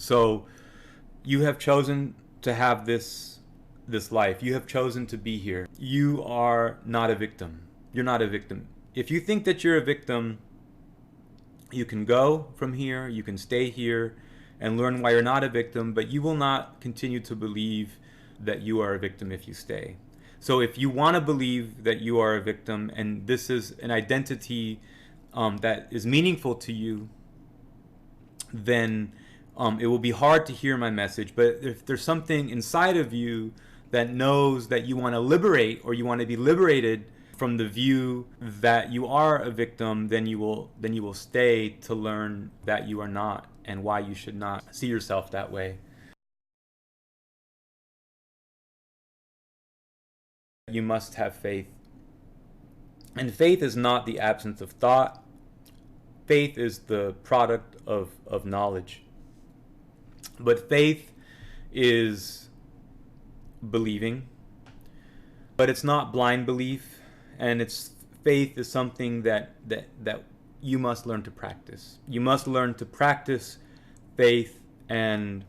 So you have chosen to have this life. You have chosen to be here. You are not a victim. You're not a victim. If you think that you're a victim, you can go from here, you can stay here and learn why you're not a victim, but you will not continue to believe that you are a victim if you stay. So if you want to believe that you are a victim and this is an identity that is meaningful to you, then it will be hard to hear my message. But if there's something inside of you that knows that you want to liberate, or you want to be liberated from the view that you are a victim, then you will stay to learn that you are not, and why you should not see yourself that way. You must have faith. And faith is not the absence of thought. Faith is the product of knowledge. But faith is believing. But it's not blind belief. And faith is something that you must learn to practice. You must learn to practice faith, and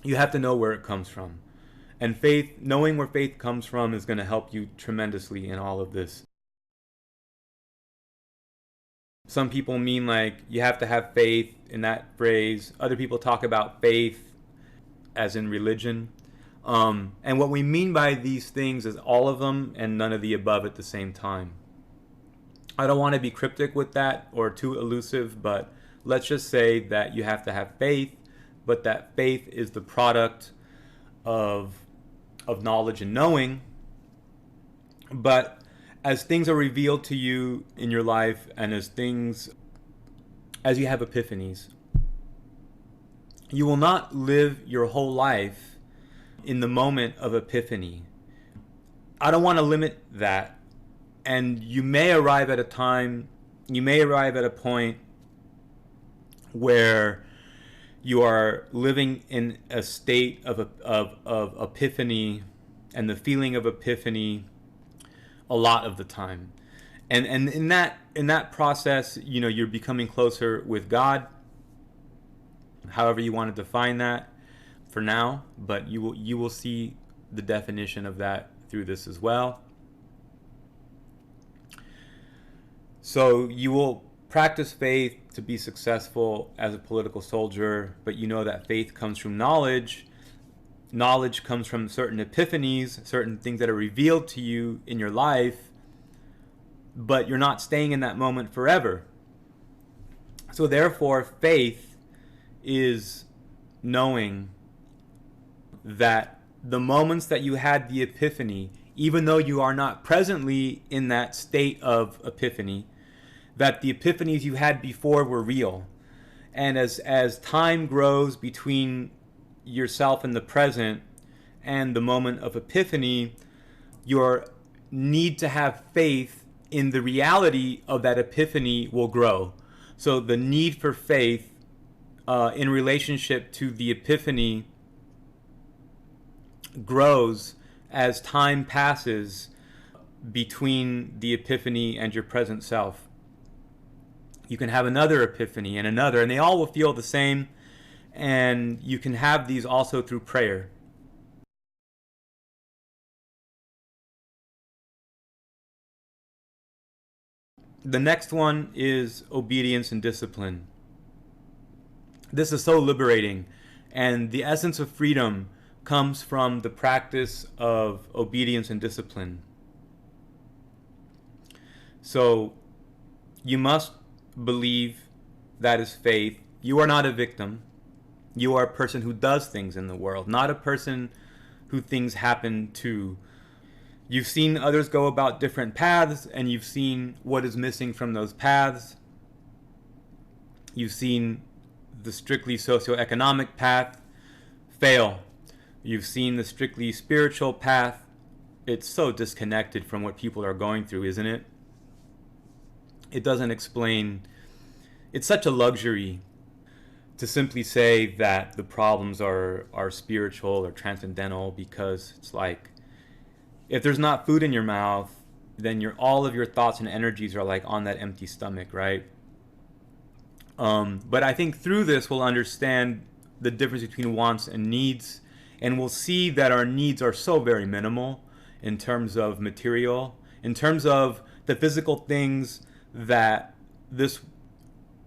you have to know where it comes from. And faith, knowing where faith comes from, is going to help you tremendously in all of this. Some people mean like you have to have faith in that phrase. Other people talk about faith as in religion. And what we mean by these things is all of them and none of the above at the same time. I don't want to be cryptic with that or too elusive, but let's just say that you have to have faith, but that faith is the product of knowledge and knowing. But as things are revealed to you in your life, and as you have epiphanies, you will not live your whole life in the moment of epiphany. I don't want to limit that. And you may arrive at a point where you are living in a state of epiphany and the feeling of epiphany a lot of the time. And in that process, you're becoming closer with God, however you want to define that for now, but you will see the definition of that through this as well. So you will practice faith to be successful as a political soldier, but you know that faith comes from knowledge. Knowledge comes from certain epiphanies, certain things that are revealed to you in your life, but you're not staying in that moment forever. So therefore, faith is knowing that the moments that you had the epiphany, even though you are not presently in that state of epiphany, that the epiphanies you had before were real. And as time grows between yourself in the present and the moment of epiphany, your need to have faith in the reality of that epiphany will grow. So the need for faith in relationship to the epiphany grows as time passes between the epiphany and your present self. You can have another epiphany and another, and they all will feel the same. And you can have these also through prayer. The next one is obedience and discipline. This is so liberating, and the essence of freedom comes from the practice of obedience and discipline. So you must believe, that is faith. You are not a victim. You are a person who does things in the world, not a person who things happen to. You've seen others go about different paths, and you've seen what is missing from those paths. You've seen the strictly socioeconomic path fail. You've seen the strictly spiritual path. It's so disconnected from what people are going through, isn't it? It doesn't explain. It's such a luxury to simply say that the problems are spiritual or transcendental, because it's like, if there's not food in your mouth, then all of your thoughts and energies are like on that empty stomach, right? But I think through this we'll understand the difference between wants and needs, and we'll see that our needs are so very minimal in terms of material, in terms of the physical things that this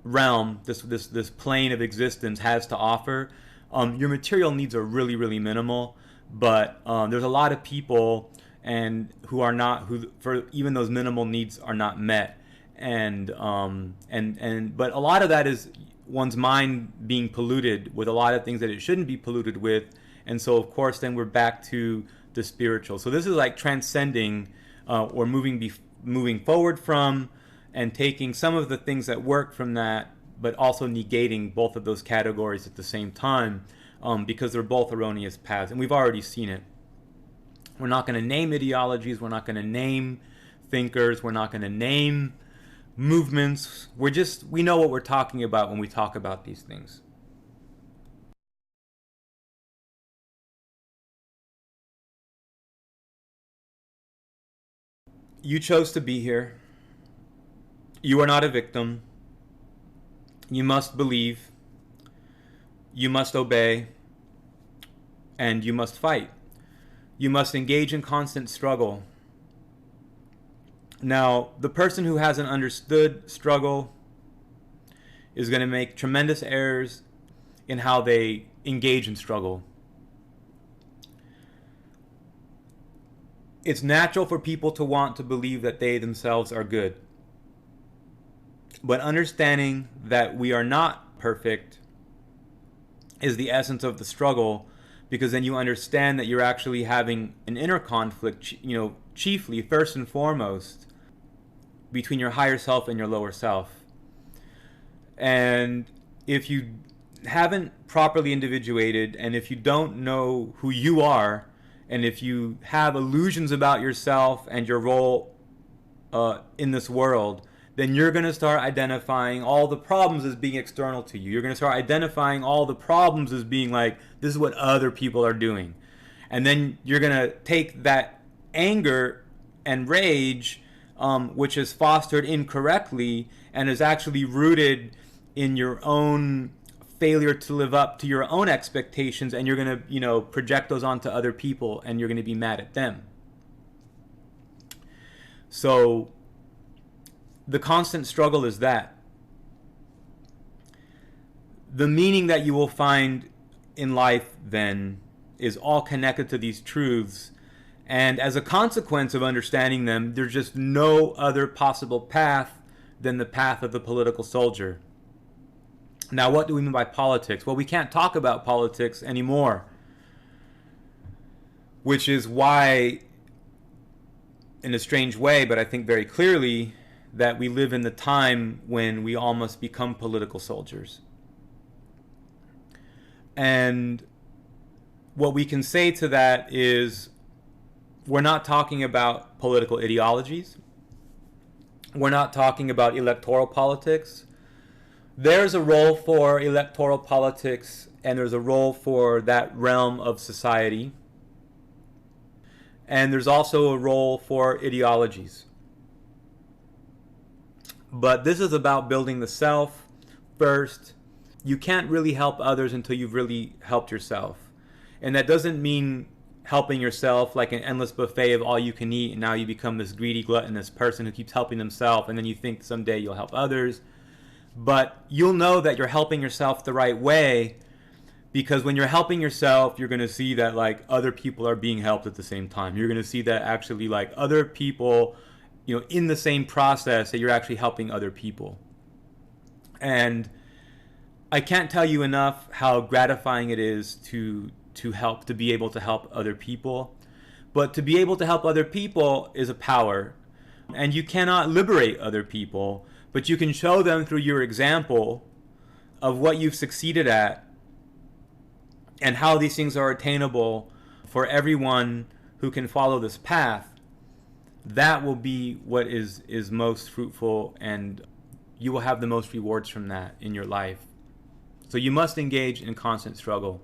realm, this plane of existence has to offer. Your material needs are really, really minimal, but there's a lot of people and who are not, who for even those minimal needs are not met, and but a lot of that is one's mind being polluted with a lot of things that it shouldn't be polluted with, and so of course then we're back to the spiritual. So this is like transcending or moving forward from, and taking some of the things that work from that, but also negating both of those categories at the same time, because they're both erroneous paths, and we've already seen it. We're not going to name ideologies, we're not going to name thinkers, we're not going to name movements. We know what we're talking about when we talk about these things. You chose to be here. You are not a victim. You must believe. You must obey. And you must fight. You must engage in constant struggle. Now, the person who hasn't understood struggle is going to make tremendous errors in how they engage in struggle. It's natural for people to want to believe that they themselves are good. But understanding that we are not perfect is the essence of the struggle, because then you understand that you're actually having an inner conflict, chiefly, first and foremost, between your higher self and your lower self. And if you haven't properly individuated, and if you don't know who you are, and if you have illusions about yourself and your role in this world, then you're going to start identifying all the problems as being external to you. You're going to start identifying all the problems as being like, this is what other people are doing. And then you're going to take that anger and rage, which is fostered incorrectly and is actually rooted in your own failure to live up to your own expectations, and you're going to, project those onto other people, and you're going to be mad at them. So the constant struggle is that. The meaning that you will find in life then is all connected to these truths, and as a consequence of understanding them, there's just no other possible path than the path of the political soldier. Now, what do we mean by politics? Well, we can't talk about politics anymore, which is why, in a strange way, but I think very clearly, that we live in the time when we all must become political soldiers. And what we can say to that is, we're not talking about political ideologies. We're not talking about electoral politics. There's a role for electoral politics, and there's a role for that realm of society. And there's also a role for ideologies. But this is about building the self first. You can't really help others until you've really helped yourself. And that doesn't mean helping yourself like an endless buffet of all you can eat, and now you become this greedy, gluttonous person who keeps helping himself, and then you think someday you'll help others. But you'll know that you're helping yourself the right way, because when you're helping yourself, you're going to see that like other people are being helped at the same time. You're going to see that actually like other people, in the same process, that you're actually helping other people. And I can't tell you enough how gratifying it is to help, to be able to help other people. But to be able to help other people is a power. And you cannot liberate other people, but you can show them through your example of what you've succeeded at and how these things are attainable for everyone who can follow this path. That will be what is most fruitful, and you will have the most rewards from that in your life. So you must engage in constant struggle.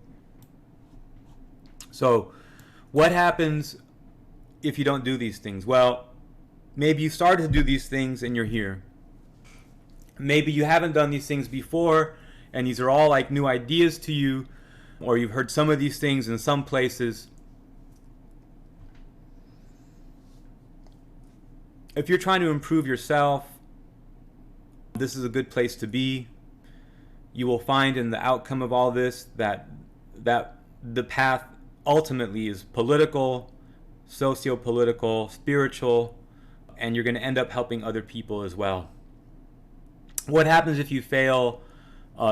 So what happens if you don't do these things? Well, maybe you started to do these things and you're here. Maybe you haven't done these things before, and these are all like new ideas to you, or you've heard some of these things in some places. If you're trying to improve yourself, this is a good place to be. You will find in the outcome of all this that the path ultimately is political, socio-political, spiritual, and you're going to end up helping other people as well. What happens if you fail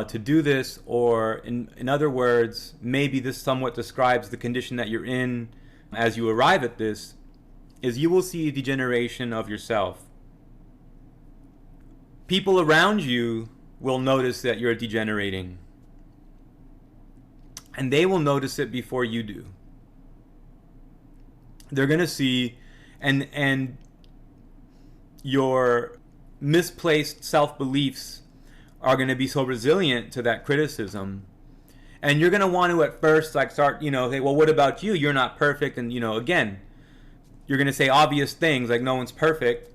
to do this, or in other words, maybe this somewhat describes the condition that you're in as you arrive at this, is you will see a degeneration of yourself. People around you will notice that you're degenerating, and they will notice it before you do. They're going to see, and your misplaced self-beliefs are going to be so resilient to that criticism, and you're going to want to at first like start, hey, well, what about you? You're not perfect. And again, you're going to say obvious things like no one's perfect,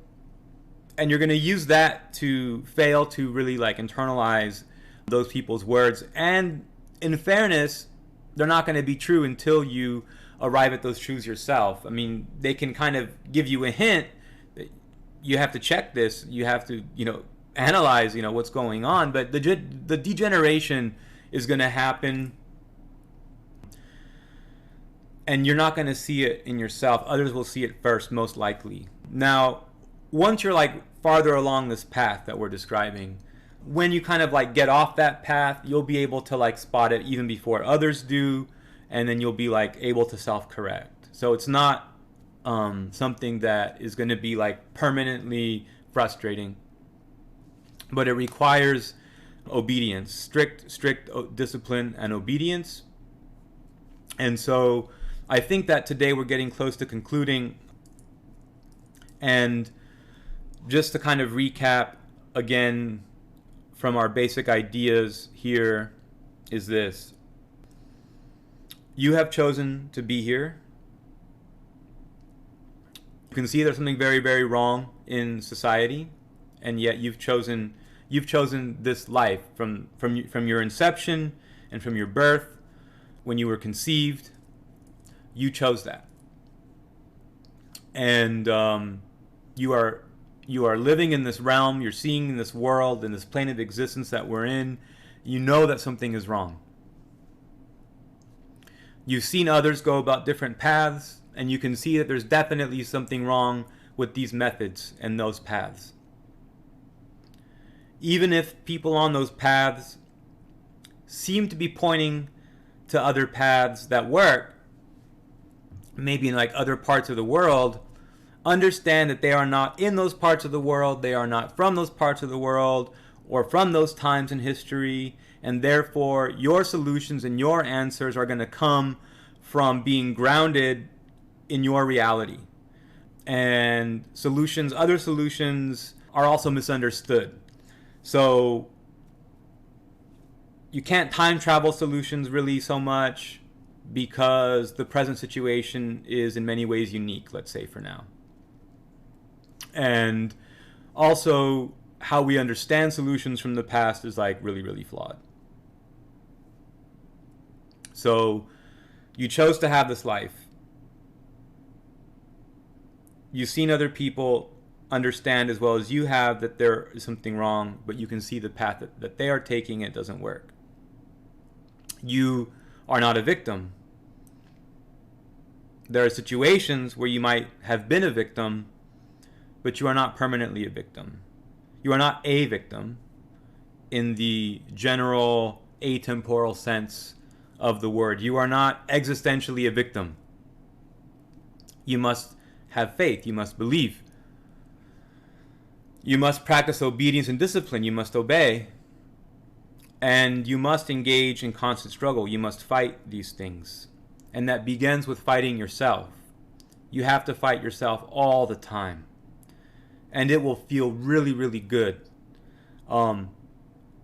and you're going to use that to fail to really like internalize those people's words. And in fairness, they're not going to be true until you arrive at those truths yourself. I mean, they can kind of give you a hint that you have to check this, you have to analyze what's going on, but the degeneration is going to happen, and you're not going to see it in yourself. Others will see it first, most likely. Now, once you're like farther along this path that we're describing, when you kind of like get off that path, you'll be able to like spot it even before others do, and then you'll be like able to self-correct. So it's not something that is going to be like permanently frustrating, but it requires obedience, strict discipline and obedience. And so I think that today we're getting close to concluding. And just to kind of recap again from our basic ideas here is this: you have chosen to be here. You can see there's something very, very wrong in society, and yet you've chosen this life from your inception and from your birth. When you were conceived, you chose that, and you are living in this realm. You're seeing in this world, in this plane of existence that we're in. You know that something is wrong. You've seen others go about different paths, and you can see that there's definitely something wrong with these methods and those paths. Even if people on those paths seem to be pointing to other paths that work, maybe in like other parts of the world, understand that they are not in those parts of the world, they are not from those parts of the world or from those times in history, and therefore your solutions and your answers are going to come from being grounded in your reality. And other solutions are also misunderstood. So you can't time travel solutions really so much, because the present situation is in many ways unique, let's say for now. And also how we understand solutions from the past is like really, really flawed. So you chose to have this life. You've seen other people understand as well as you have that there is something wrong, but you can see the path that they are taking, it doesn't work. You are not a victim. There are situations where you might have been a victim, but you are not permanently a victim. You are not a victim in the general atemporal sense of the word. You are not existentially a victim. You must have faith. You must believe. You must practice obedience and discipline. You must obey. And you must engage in constant struggle. You must fight these things. And that begins with fighting yourself. You have to fight yourself all the time. And it will feel really, really good. All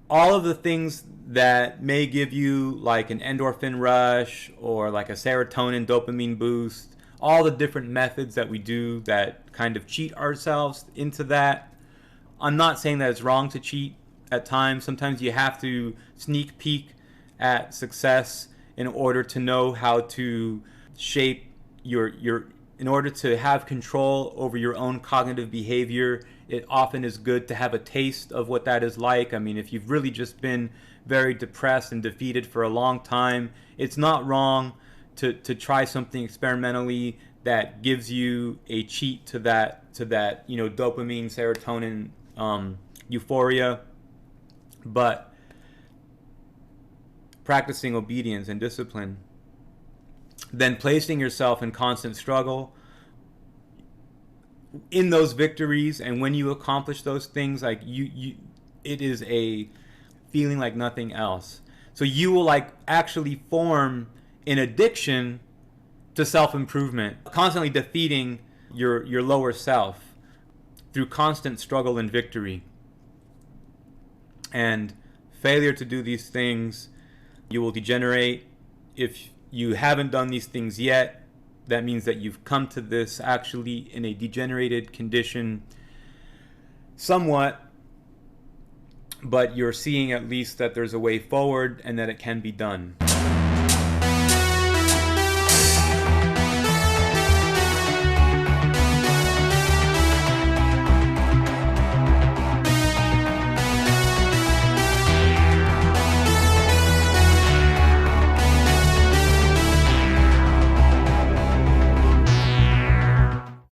of the things that may give you like an endorphin rush or like a serotonin dopamine boost, all the different methods that we do that kind of cheat ourselves into that. I'm not saying that it's wrong to cheat at times. Sometimes you have to sneak peek at success in order to know how to shape in order to have control over your own cognitive behavior. It often is good to have a taste of what that is like. I mean, if you've really just been very depressed and defeated for a long time, it's not wrong to try something experimentally that gives you a cheat to that dopamine, serotonin, euphoria. But practicing obedience and discipline, then placing yourself in constant struggle in those victories, and when you accomplish those things, like it is a feeling like nothing else. So you will like actually form an addiction to self-improvement, constantly defeating your lower self through constant struggle and victory. And failure to do these things, you will degenerate. If you haven't done these things yet, that means that you've come to this actually in a degenerated condition somewhat, but you're seeing at least that there's a way forward and that it can be done.